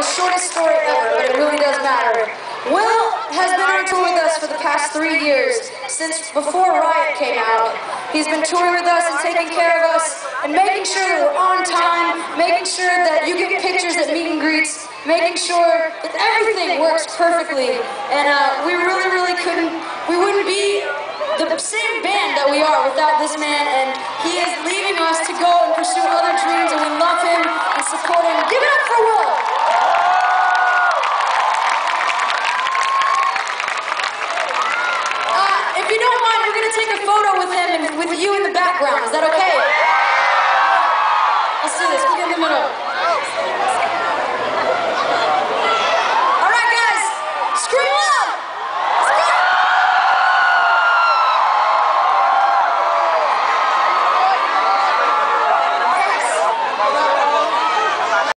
shortest story ever, but it really does matter. Will has been on tour with us for the past 3 years, since before Riot came out. He's been touring with us and taking care of us, and making sure that we're on time, making sure that you get pictures at meet and greets, making sure that everything works perfectly. And we wouldn't be the same band that we are without this man, and he is leaving us to go and pursue other dreams, and we love him and support him. Give it up for Will! If you don't mind, we're going to take a photo with him and with you in the background. Is that okay? Let's do this. We'll get in the middle.